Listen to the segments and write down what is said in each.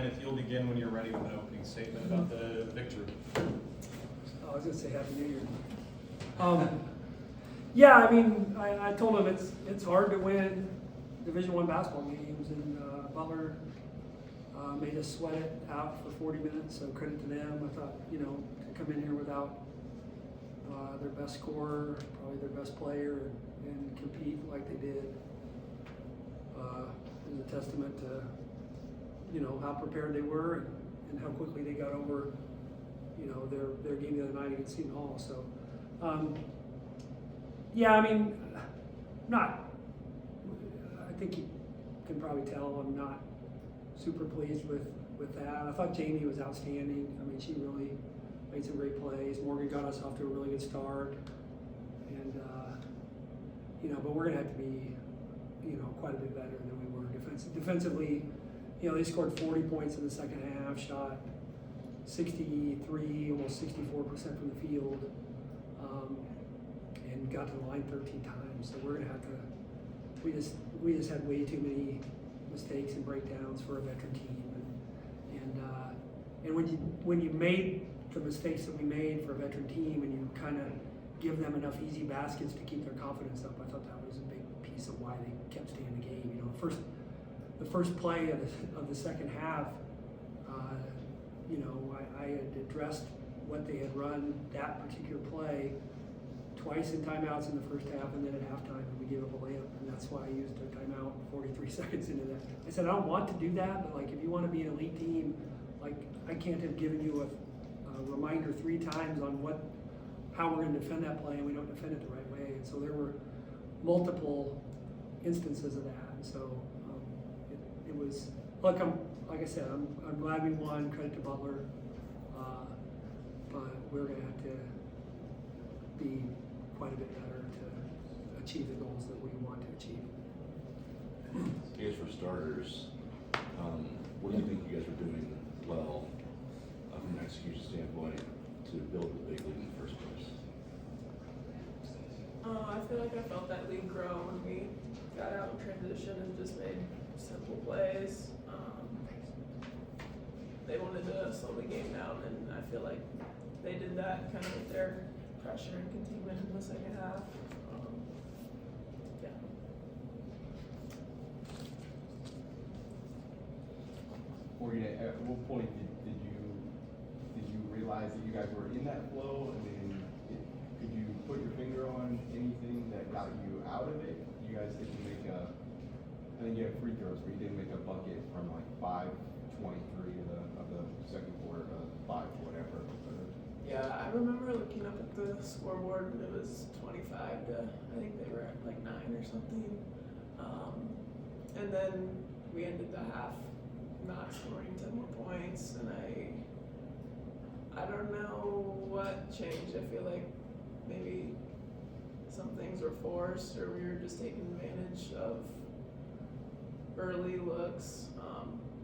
Kenneth, you'll begin when you're ready with an opening statement about the victory. I was going to say Happy New Year. Yeah, I mean, I told him it's hard to win Division I basketball games, and Butler made us sweat it out for 40 minutes, so credit to them. I thought, to come in here without their best scorer, probably their best player, and compete like they did is a testament to, how prepared they were and how quickly they got over, their game the other night against Seton Hall. So, yeah, I mean, I think you can probably tell I'm not super pleased with that. I thought Jayme was outstanding. I mean, she really made some great plays. Morgan got us off to a really good start. And, but we're going to have to be, quite a bit better than we were defensively. They scored 40 points in the second half, shot 63, almost 64% from the field, and got to the line 13 times. So we're going to have to, we just had way too many mistakes and breakdowns for a veteran team. And when you made the mistakes that we made for a veteran team and you kind of give them enough easy baskets to keep their confidence up, I thought that was a big piece of why they kept staying in the game. The first play of the second half, I had addressed what they had run that particular play twice in timeouts in the first half, and then at halftime, and we gave up a layup, and that's why I used a timeout 43 seconds into that. I said, I don't want to do that, but if you want to be an elite team, I can't have given you a reminder 3 times on how we're going to defend that play, and we don't defend it the right way. And so there were multiple instances of that. And so it was, like I said, I'm glad we won. Credit to Butler, but we're going to have to be quite a bit better to achieve the goals that we want to achieve. I guess for starters, what do you think you guys are doing well from an execution standpoint to build the big league in the first place? I feel like I felt that league grow when we got out in transition and just made simple plays. They wanted to slow the game down, and I feel like they did that kind of with their pressure and containment in the second half. Yeah. Morgan, at what point did you realize that you guys were in that flow? I mean, could you put your finger on anything that got you out of it? You guys didn't make I think you had free throws, but you didn't make a bucket from 5:23 of the second quarter to 5 whatever. Yeah, I remember looking up at the scoreboard and it was 25 to, I think they were at 9 or something. And then we ended the half not scoring 10 more points, and I don't know what changed. I feel like maybe some things were forced, or we were just taking advantage of early looks,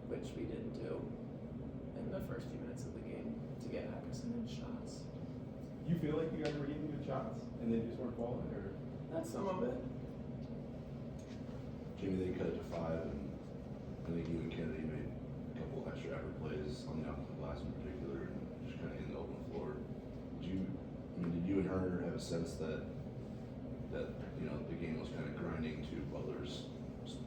which we didn't do in the first few minutes of the game to get high percentage shots. You feel like you guys were getting good shots and they just weren't falling, or? That's some of it. Jayme, they cut it to 5, and I think you and Kennedy made a couple extra effort plays on the offensive glass in particular, and just kind of in the open floor. Did you and Horan have a sense that the game was kind of grinding to Butler's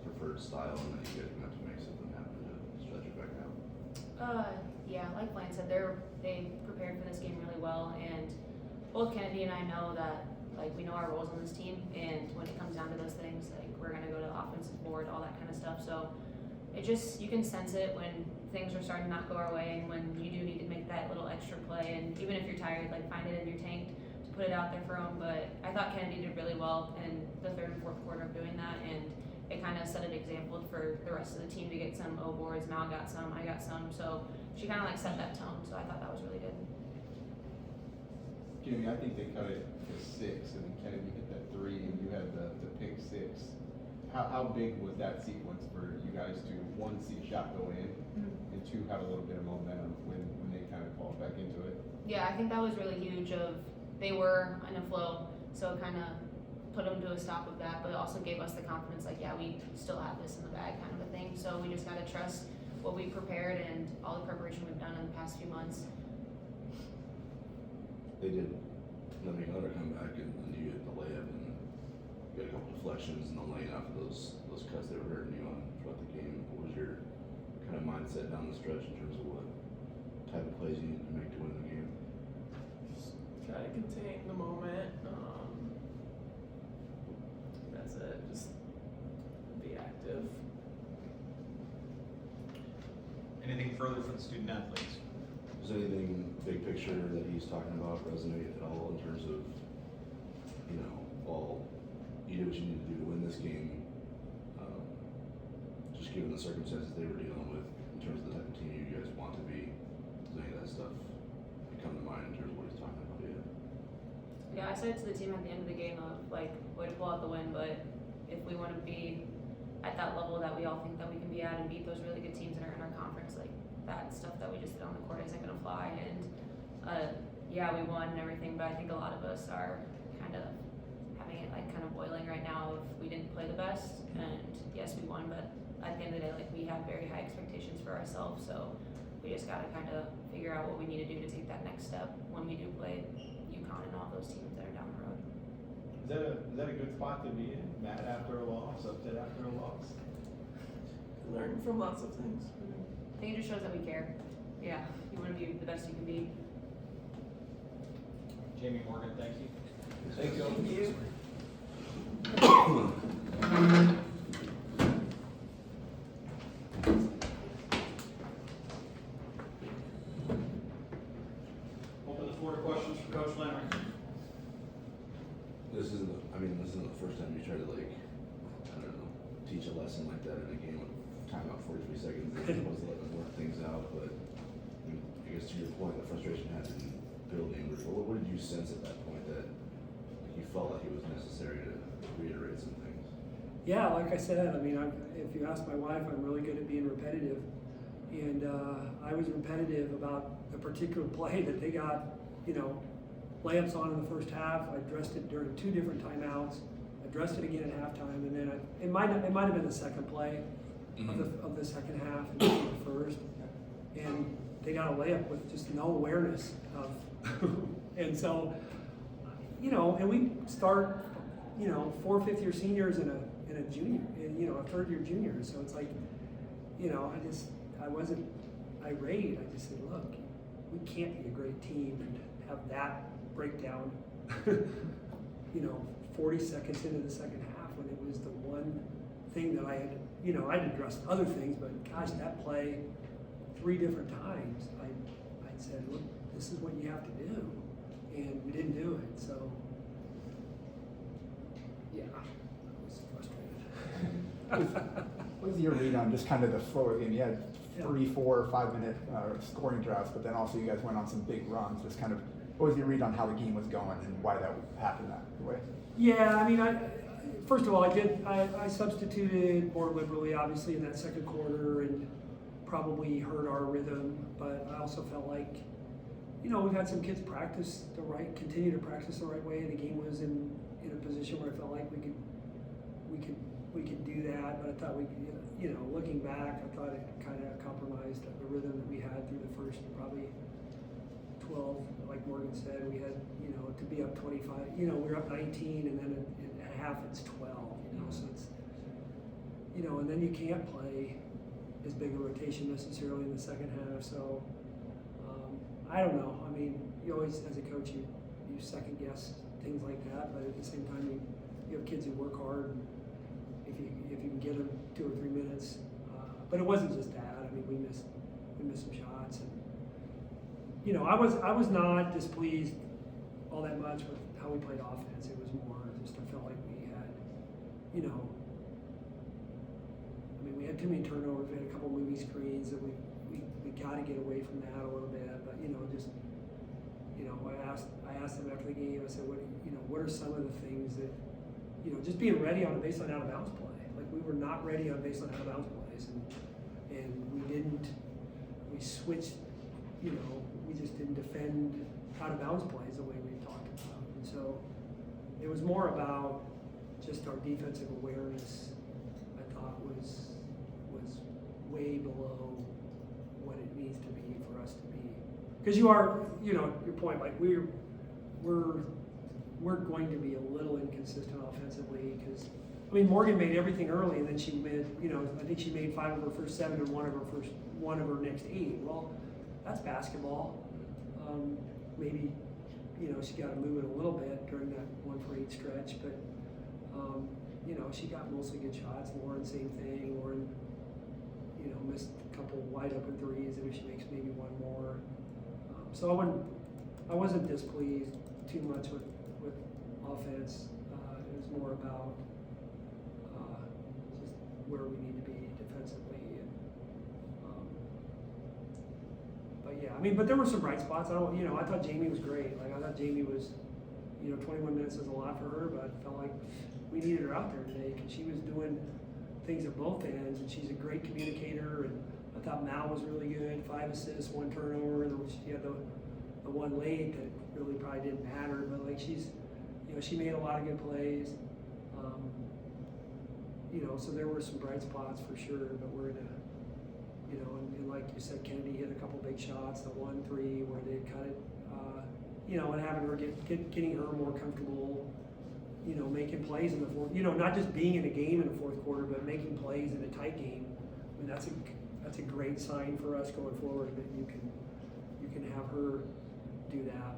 preferred style, and that you guys were going to have to make something happen to stretch it back out? Yeah, like Blaine said, they prepared for this game really well, and both Kennedy and I know that we know our roles on this team, and when it comes down to those things, we're gonna go to the offensive board, all that kind of stuff. So you can sense it when things are starting to not go our way, and when you do need to make that little extra play, and even if you're tired, find it in your tank to put it out there for them. But I thought Kennedy did really well in the third and fourth quarter of doing that, and it kind of set an example for the rest of the team to get some O boards. Mal got some, I got some, so she kind of set that tone. So I thought that was really good. Jimmy, I think they cut it to 6, and then Kennedy hit that 3, and you had the pick 6. How big was that sequence for you guys to, 1, see a shot go in, and 2, have a little bit of momentum when they kind of fall back into it? Yeah, I think that was really huge. They were in a flow, so it kind of put them to a stop of that, but it also gave us the confidence, yeah, we still have this in the bag kind of a thing. So we just got to trust what we prepared and all the preparation we've done in the past few months. They did let me come back and then you get the layup and you got a couple deflections and the lane off of those cuts they were hurting you on throughout the game. What was your kind of mindset down the stretch in terms of what type of plays you needed to make to win the game? Just try to contain the moment. That's it. Just be active. Anything further for the student athletes? Does anything big picture that he's talking about resonate at all in terms of, you know, well, you did what you needed to do to win this game, just given the circumstances they were dealing with in terms of the type of team you guys want to be? Does any of that stuff come to mind in terms of what he's talking about? Yeah, I said it to the team at the end of the game of like, way to pull out the win, but if we want to be at that level that we all think that we can be at and beat those really good teams that are in our conference, like that stuff that we just did on the court isn't gonna fly. And yeah, we won and everything, but I think a lot of us are kind of having it like kind of boiling right now of we didn't play the best, and yes, we won, but at the end of the day, like we have very high expectations for ourselves, so we just gotta kind of figure out what we need to do to take that next step when we do play UConn and all those teams that are down the road. Is that a good spot to be in? Mad after a loss, upset after a loss? Learn from lots of things. I think it just shows that we care. Yeah, you want to be the best you can be. Jayme Horan, thank you. Thank you. Thank you. Open the floor to questions for Coach Flanery. This isn't the first time you try to, like, I don't know, teach a lesson like that in a game with timeout 43 seconds. You're supposed to let them work things out, but I mean, I guess to your point, the frustration had been building. What did you sense at that point that you felt like it was necessary to reiterate some things? Yeah, like I said, I mean, if you ask my wife, I'm really good at being repetitive. And I was repetitive about a particular play that they got, you know, layups on in the first half. I addressed it during 2 different timeouts. Addressed it again at halftime, and then it might have been the second play of the second half and the first. And they got a layup with just no awareness of, and so, you know, and we start, you know, 4 fifth-year seniors and a junior, and you know, a third-year junior. So it's like, you know, I wasn't irate. I just said, look, we can't be a great team and have that breakdown, you know, 40 seconds into the second half when it was the one thing that I had, you know, I'd addressed other things, but gosh, that play 3 different times, I said, look, this is what you have to do, and we didn't do it, so, yeah, I was frustrated. What was your read on just kind of the flow of the game? You had 3, 4, 5 minute scoring droughts, but then also you guys went on some big runs. Just kind of, what was your read on how the game was going and why that happened that way? Yeah, I mean, first of all, I substituted more liberally, obviously, in that second quarter, and probably hurt our rhythm. But I also felt like, you know, we've had some kids continue to practice the right way. The game was in a position where I felt like we could do that. But I thought we could, you know, looking back, I thought it kind of compromised the rhythm that we had through the first probably 12, like Morgan said, we had, you know, to be up 25, you know, we were up 19, and then at half it's 12, you know, so it's, you know, and then you can't play as big a rotation necessarily in the second half, so I don't know. I mean, you always, as a coach, you second guess things like that, but at the same time, you have kids who work hard, and if you can get them 2 or 3 minutes, but it wasn't just that. I mean, we missed some shots, and you know, I was not displeased all that much with how we played offense. It was more just I felt like we had, you know, I mean, we had too many turnovers. We had a couple moving screens that we got to get away from that a little bit. But you know, just, you know, I asked them after the game. I said, what are some of the things that, you know, just being ready on a baseline out of bounds play. Like we were not ready on baseline out of bounds plays, and we switched. You know, we just didn't defend out of bounds plays the way we talked about. And so it was more about just our defensive awareness, I thought was way below because you are, you know, your point, like we're going to be a little inconsistent offensively because, I mean, Morgan made everything early and then she made, you know, I think she made 5 of her first 7 and one of her next 8. Well, that's basketball. Maybe, you know, she got to move it a little bit during that 1 for 8 stretch, but, you know, she got mostly good shots. Lauren, same thing. Lauren, you know, missed a couple wide open threes, and if she makes maybe one more. So I wasn't displeased too much with offense. It was more about just where we need to be defensively. And, but yeah, I mean, but there were some bright spots. I thought Jayme was great. Like I thought Jayme was, you know, 21 minutes is a lot for her, but I felt like we needed her out there today because she was doing things at both ends, and she's a great communicator. And I thought Mal was really good, 5 assists, 1 turnover, and she had the one late that really probably didn't matter, but like she's, you know, she made a lot of good plays. You know, so there were some bright spots for sure, but we're in a, you know, and like you said, Kennedy hit a couple big shots, the 1-3 where they cut it, you know, and having her getting her more comfortable, you know, making plays in the fourth, you know, not just being in a game in the fourth quarter, but making plays in a tight game. I mean, that's a great sign for us going forward that you can have her do that.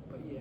But yeah,